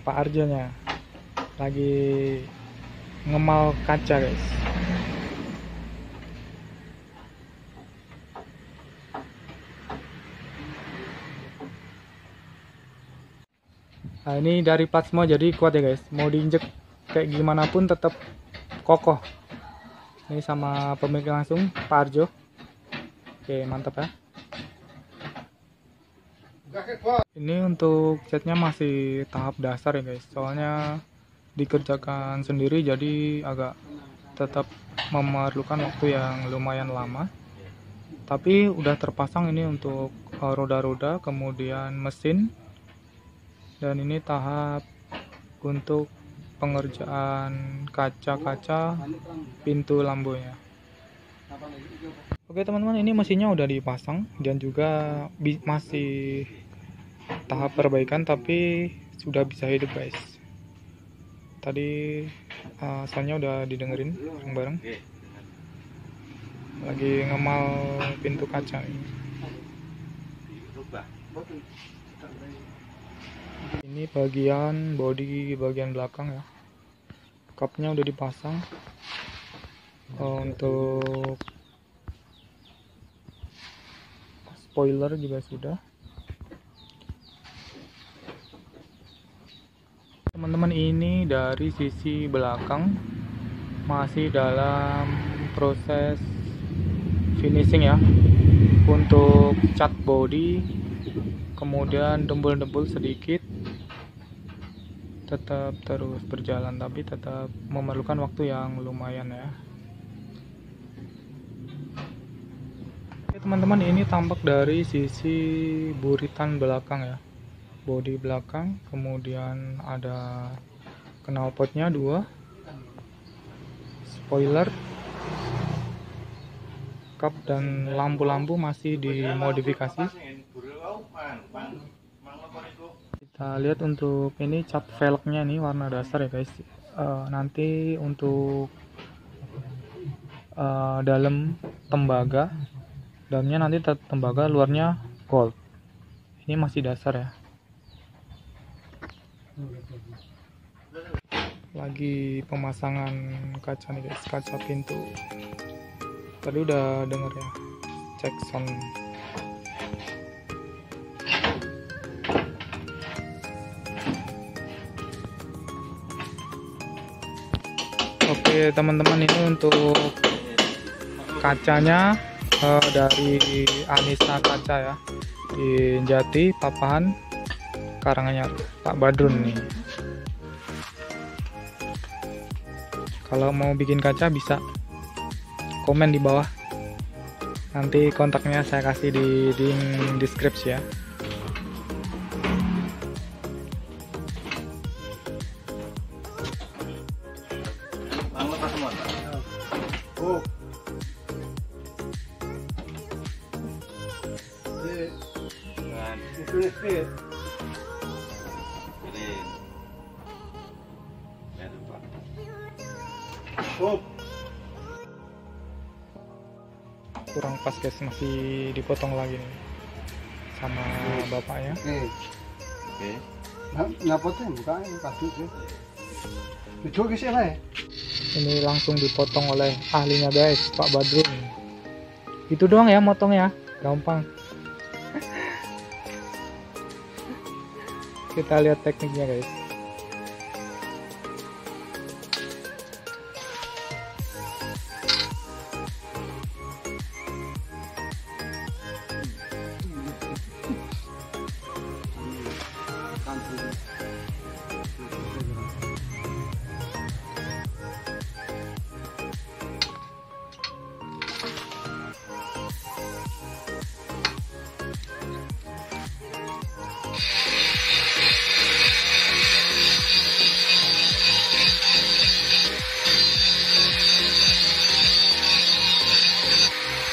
Pak Arjonya lagi ngemal kaca guys. Nah ini dari plat semua jadi kuat ya guys, mau diinjek kayak gimana pun tetap kokoh. Ini sama pemilik langsung Pak Arjo. Oke mantap ya. Ini untuk catnya masih tahap dasar ya guys, soalnya dikerjakan sendiri jadi agak tetap memerlukan waktu yang lumayan lama. Tapi udah terpasang ini untuk roda-roda, kemudian mesin, dan ini tahap untuk pengerjaan kaca-kaca pintu lampunya. Oke teman-teman, ini mesinnya udah dipasang dan juga masih tahap perbaikan tapi sudah bisa hidup guys. Tadi soundnya udah didengerin bareng-bareng. Lagi ngemal pintu kaca ini. Ini bagian bodi bagian belakang ya. Kapnya udah dipasang. Untuk spoiler juga sudah. Teman-teman, ini dari sisi belakang masih dalam proses finishing ya, untuk cat body, kemudian dembul-dembul sedikit, tetap terus berjalan tapi tetap memerlukan waktu yang lumayan ya. Oke teman-teman, ini tampak dari sisi buritan belakang ya, bodi belakang, kemudian ada knalpotnya 2, spoiler, kap, dan lampu-lampu masih dimodifikasi. Kita lihat untuk ini cat velgnya nih warna dasar ya guys. Nanti untuk dalam tembaga, dalamnya nanti tembaga, luarnya gold. Ini masih dasar ya. Lagi pemasangan kaca nih guys, kaca pintu. Tadi udah denger ya, cek sound. Oke teman-teman, ini untuk kacanya dari Anissa Kaca ya, di Jati, Papahan, Karanganyar, Pak Badrun nih. Kalau mau bikin kaca bisa komen di bawah, nanti kontaknya saya kasih di deskripsi ya. Kurang pas guys, masih dipotong lagi nih sama bapaknya. Ini langsung dipotong oleh ahlinya guys, Pak Badrun. Itu doang ya motongnya, gampang. Kita lihat tekniknya guys.